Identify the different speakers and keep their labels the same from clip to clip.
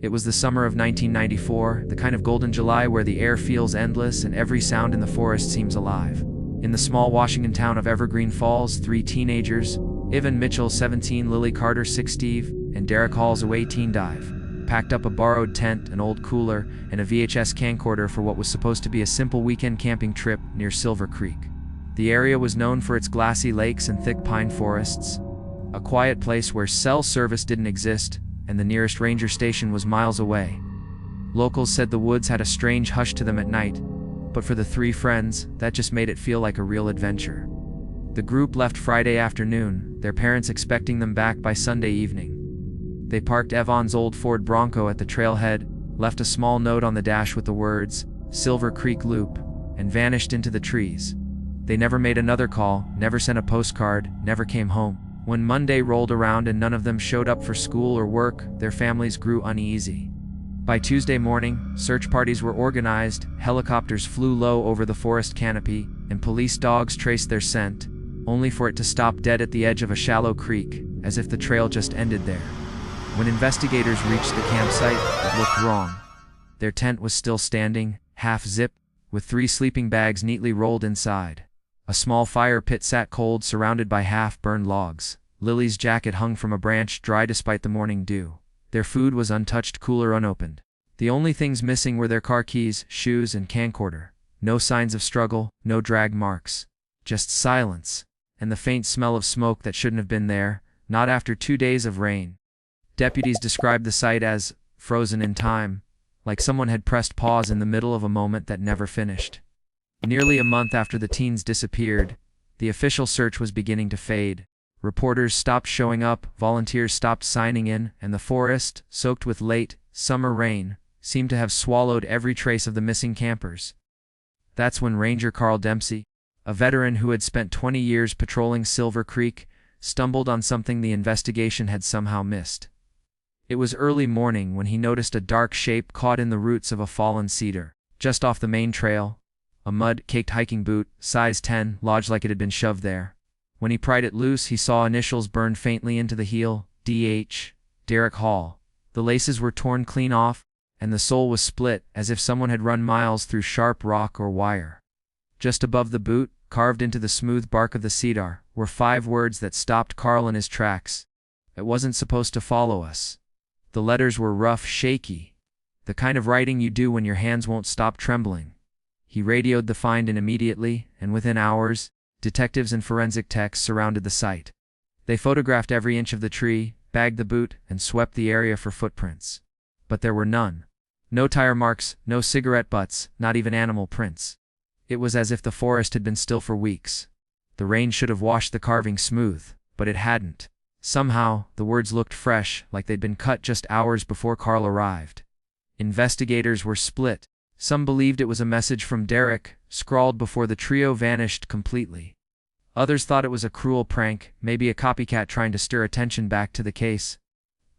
Speaker 1: It was the summer of 1994, the kind of golden July where the air feels endless and every sound in the forest seems alive. In the small Washington town of Evergreen Falls, three teenagers, Evan Mitchell 17, Lily Carter 6, Steve, and Derek Hall's away teen dive, packed up a borrowed tent, an old cooler, and a VHS camcorder for what was supposed to be a simple weekend camping trip near Silver Creek. The area was known for its glassy lakes and thick pine forests, a quiet place where cell service didn't exist, and the nearest ranger station was miles away. Locals said the woods had a strange hush to them at night, but for the three friends, that just made it feel like a real adventure. The group left Friday afternoon, their parents expecting them back by Sunday evening. They parked Evon's old Ford Bronco at the trailhead, left a small note on the dash with the words, "Silver Creek Loop," and vanished into the trees. They never made another call, never sent a postcard, never came home. When Monday rolled around and none of them showed up for school or work, their families grew uneasy. By Tuesday morning, search parties were organized, helicopters flew low over the forest canopy, and police dogs traced their scent, only for it to stop dead at the edge of a shallow creek, as if the trail just ended there. When investigators reached the campsite, it looked wrong. Their tent was still standing, half-zipped, with 3 sleeping bags neatly rolled inside. A small fire pit sat cold, surrounded by half-burned logs. Lily's jacket hung from a branch, dry despite the morning dew. Their food was untouched, cooler unopened. The only things missing were their car keys, shoes, and camcorder. No signs of struggle, no drag marks. Just silence, and the faint smell of smoke that shouldn't have been there, not after 2 days of rain. Deputies described the site as frozen in time, like someone had pressed pause in the middle of a moment that never finished. Nearly a month after the teens disappeared, the official search was beginning to fade. Reporters stopped showing up, volunteers stopped signing in, and the forest, soaked with late, summer rain, seemed to have swallowed every trace of the missing campers. That's when Ranger Carl Dempsey, a veteran who had spent 20 years patrolling Silver Creek, stumbled on something the investigation had somehow missed. It was early morning when he noticed a dark shape caught in the roots of a fallen cedar, just off the main trail. A mud-caked hiking boot, size 10, lodged like it had been shoved there. When he pried it loose, he saw initials burned faintly into the heel, D.H., Derek Hall. The laces were torn clean off, and the sole was split, as if someone had run miles through sharp rock or wire. Just above the boot, carved into the smooth bark of the cedar, were 5 words that stopped Carl in his tracks. "It wasn't supposed to follow us." The letters were rough, shaky, the kind of writing you do when your hands won't stop trembling. He radioed the find in immediately, and within hours, detectives and forensic techs surrounded the site. They photographed every inch of the tree, bagged the boot, and swept the area for footprints. But there were none. No tire marks, no cigarette butts, not even animal prints. It was as if the forest had been still for weeks. The rain should have washed the carving smooth, but it hadn't. Somehow, the words looked fresh, like they'd been cut just hours before Carl arrived. Investigators were split. Some believed it was a message from Derek, scrawled before the trio vanished completely. Others thought it was a cruel prank, maybe a copycat trying to stir attention back to the case.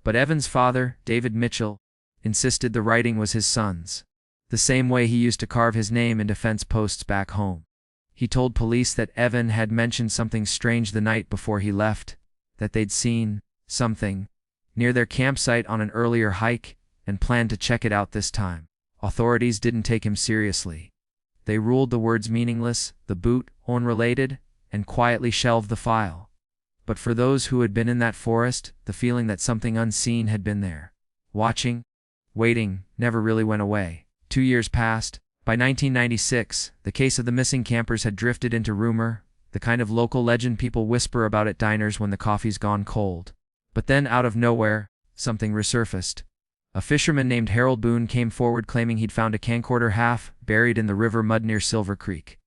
Speaker 1: But Evan's father, David Mitchell, insisted the writing was his son's, the same way he used to carve his name into fence posts back home. He told police that Evan had mentioned something strange the night before he left, that they'd seen something near their campsite on an earlier hike, and planned to check it out this time. Authorities didn't take him seriously. They ruled the words meaningless, the boot unrelated, and quietly shelved the file. But for those who had been in that forest, the feeling that something unseen had been there, watching, waiting, never really went away. 2 years passed. By 1996, the case of the missing campers had drifted into rumor, the kind of local legend people whisper about at diners when the coffee's gone cold. But then, out of nowhere, something resurfaced. A fisherman named Harold Boone came forward claiming he'd found a camcorder half buried in the river mud near Silver Creek.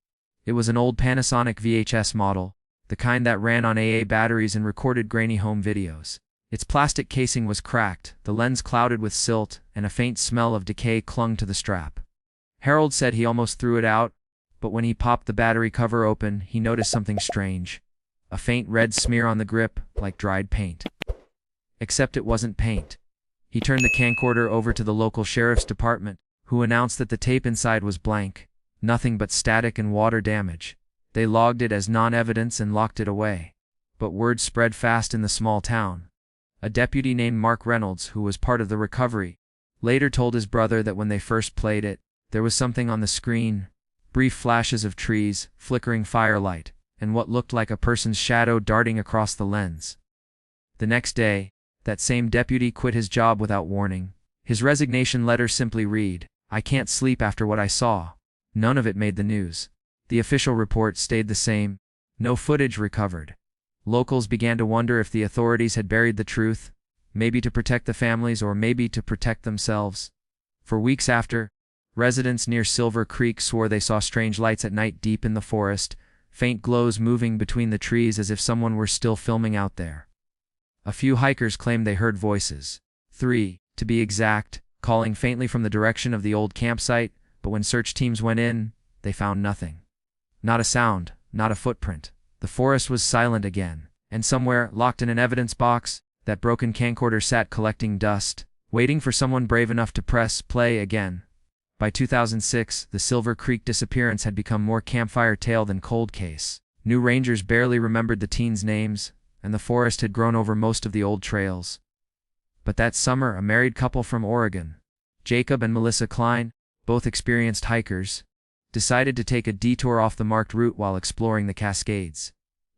Speaker 1: It was an old Panasonic VHS model, the kind that ran on AA batteries and recorded grainy home videos. Its plastic casing was cracked, the lens clouded with silt, and a faint smell of decay clung to the strap. Harold said he almost threw it out, but when he popped the battery cover open, he noticed something strange. A faint red smear on the grip, like dried paint. Except it wasn't paint. He turned the camcorder over to the local sheriff's department, who announced that the tape inside was blank, nothing but static and water damage. They logged it as non-evidence and locked it away. But word spread fast in the small town. A deputy named Mark Reynolds, who was part of the recovery, later told his brother that when they first played it, there was something on the screen, brief flashes of trees, flickering firelight, and what looked like a person's shadow darting across the lens. The next day, that same deputy quit his job without warning. His resignation letter simply read, "I can't sleep after what I saw." None of it made the news. The official report stayed the same. No footage recovered. Locals began to wonder if the authorities had buried the truth, maybe to protect the families or maybe to protect themselves. For weeks after, residents near Silver Creek swore they saw strange lights at night deep in the forest, faint glows moving between the trees as if someone were still filming out there. A few hikers claimed they heard voices. 3, to be exact, calling faintly from the direction of the old campsite, but when search teams went in, they found nothing. Not a sound, not a footprint. The forest was silent again, and somewhere, locked in an evidence box, that broken camcorder sat collecting dust, waiting for someone brave enough to press play again. By 2006, the Silver Creek Disappearance had become more campfire tale than cold case. New rangers barely remembered the teens' names, and the forest had grown over most of the old trails. But that summer, a married couple from Oregon, Jacob and Melissa Klein, both experienced hikers, decided to take a detour off the marked route while exploring the Cascades.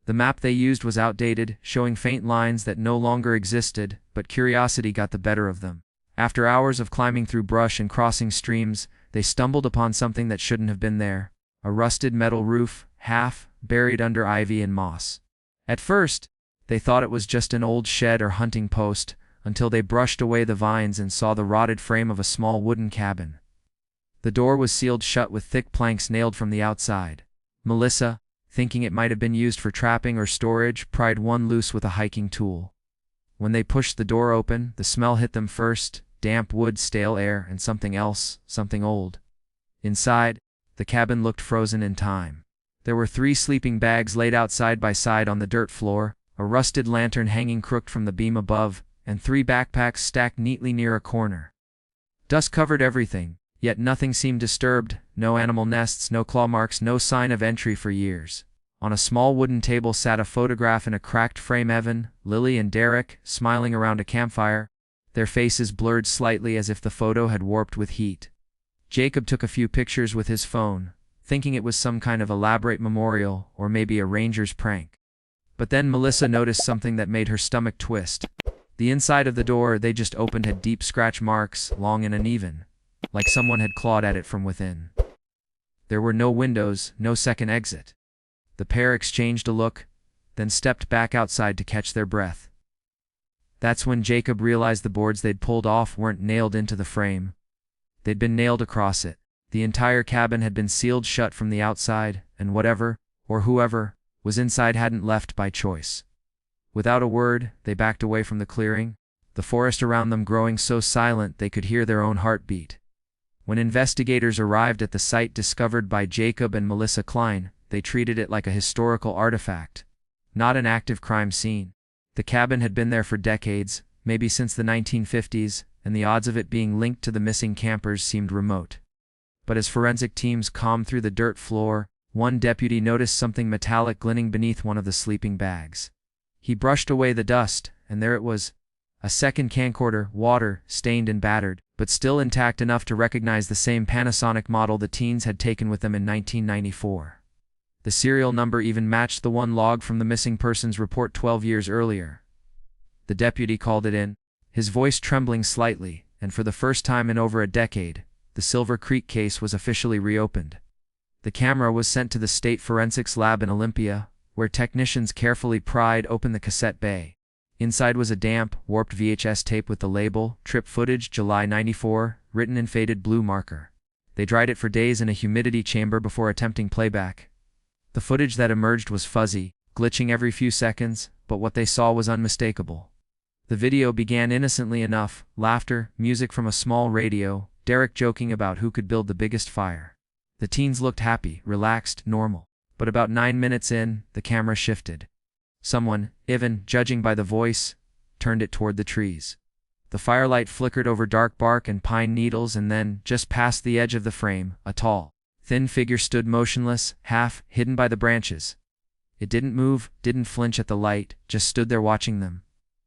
Speaker 1: The map they used was outdated, showing faint lines that no longer existed, but curiosity got the better of them. After hours of climbing through brush and crossing streams, they stumbled upon something that shouldn't have been there: a rusted metal roof, half buried under ivy and moss. At first, they thought it was just an old shed or hunting post, until they brushed away the vines and saw the rotted frame of a small wooden cabin. The door was sealed shut with thick planks nailed from the outside. Melissa, thinking it might have been used for trapping or storage, pried one loose with a hiking tool. When they pushed the door open, the smell hit them first: damp wood, stale air, and something else, something old. Inside, the cabin looked frozen in time. There were 3 sleeping bags laid out side by side on the dirt floor, a rusted lantern hanging crooked from the beam above, and 3 backpacks stacked neatly near a corner. Dust covered everything, yet nothing seemed disturbed: no animal nests, no claw marks, no sign of entry for years. On a small wooden table sat a photograph in a cracked frame. Evan, Lily, and Derek, smiling around a campfire, their faces blurred slightly as if the photo had warped with heat. Jacob took a few pictures with his phone, thinking it was some kind of elaborate memorial, or maybe a ranger's prank. But then Melissa noticed something that made her stomach twist. The inside of the door they just opened had deep scratch marks, long and uneven, like someone had clawed at it from within. There were no windows, no second exit. The pair exchanged a look, then stepped back outside to catch their breath. That's when Jacob realized the boards they'd pulled off weren't nailed into the frame. They'd been nailed across it. The entire cabin had been sealed shut from the outside, and whatever, or whoever, was inside hadn't left by choice. Without a word, they backed away from the clearing, the forest around them growing so silent they could hear their own heartbeat. When investigators arrived at the site discovered by Jacob and Melissa Klein, they treated it like a historical artifact, not an active crime scene. The cabin had been there for decades, maybe since the 1950s, and the odds of it being linked to the missing campers seemed remote. But as forensic teams combed through the dirt floor, one deputy noticed something metallic glinting beneath one of the sleeping bags. He brushed away the dust, and there it was: a second camcorder, water, stained and battered, but still intact enough to recognize the same Panasonic model the teens had taken with them in 1994. The serial number even matched the one log from the missing persons report 12 years earlier. The deputy called it in, his voice trembling slightly, and for the first time in over a decade, the Silver Creek case was officially reopened. The camera was sent to the State Forensics Lab in Olympia, where technicians carefully pried open the cassette bay. Inside was a damp, warped VHS tape with the label, "Trip Footage, July '94, written in faded blue marker. They dried it for days in a humidity chamber before attempting playback. The footage that emerged was fuzzy, glitching every few seconds, but what they saw was unmistakable. The video began innocently enough: laughter, music from a small radio, Derek joking about who could build the biggest fire. The teens looked happy, relaxed, normal. But about 9 minutes in, the camera shifted. Someone, Ivan, judging by the voice, turned it toward the trees. The firelight flickered over dark bark and pine needles, and then, just past the edge of the frame, a tall, thin figure stood motionless, half hidden by the branches. It didn't move, didn't flinch at the light, just stood there watching them.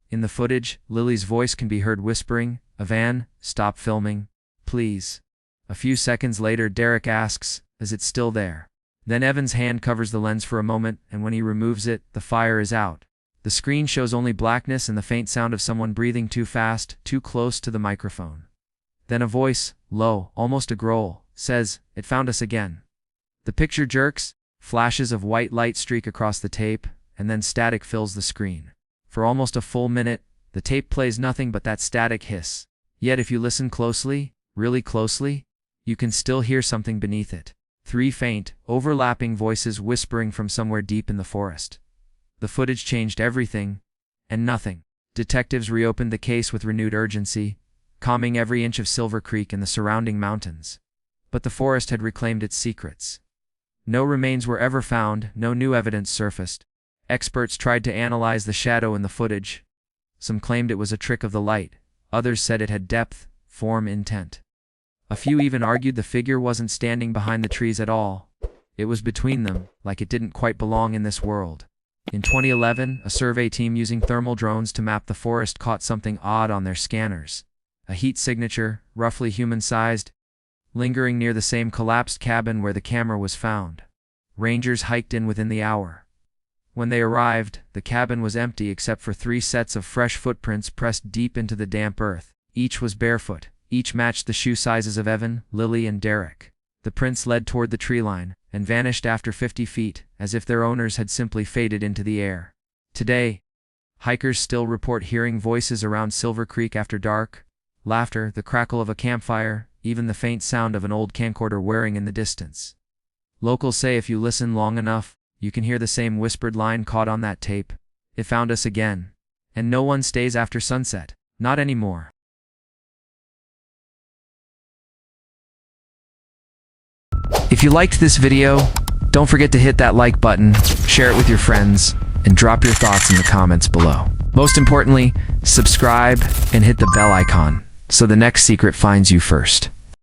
Speaker 1: In the footage, Lily's voice can be heard whispering, "Evan, stop filming, please." A few seconds later, Derek asks, "Is it still there?" Then Evan's hand covers the lens for a moment, and when he removes it, the fire is out. The screen shows only blackness and the faint sound of someone breathing too fast, too close to the microphone. Then a voice, low, almost a growl, says, "It found us again." The picture jerks, flashes of white light streak across the tape, and then static fills the screen. For almost a full minute, the tape plays nothing but that static hiss. Yet if you listen closely, really closely, you can still hear something beneath it. 3 faint, overlapping voices whispering from somewhere deep in the forest. The footage changed everything, and nothing. Detectives reopened the case with renewed urgency, combing every inch of Silver Creek and the surrounding mountains. But the forest had reclaimed its secrets. No remains were ever found, no new evidence surfaced. Experts tried to analyze the shadow in the footage. Some claimed it was a trick of the light, others said it had depth, form, intent. A few even argued the figure wasn't standing behind the trees at all. It was between them, like it didn't quite belong in this world. In 2011, a survey team using thermal drones to map the forest caught something odd on their scanners. A heat signature, roughly human-sized, lingering near the same collapsed cabin where the camera was found. Rangers hiked in within the hour. When they arrived, the cabin was empty except for 3 sets of fresh footprints pressed deep into the damp earth. Each was barefoot. Each matched the shoe sizes of Evan, Lily, and Derek. The prints led toward the tree line, and vanished after 50 feet, as if their owners had simply faded into the air. Today, hikers still report hearing voices around Silver Creek after dark, laughter, the crackle of a campfire, even the faint sound of an old camcorder whirring in the distance. Locals say if you listen long enough, you can hear the same whispered line caught on that tape. "It found us again. And no one stays after sunset. Not anymore." If you liked this video, don't forget to hit that like button, share it with your friends, and drop your thoughts in the comments below. Most importantly, subscribe and hit the bell icon so the next secret finds you first.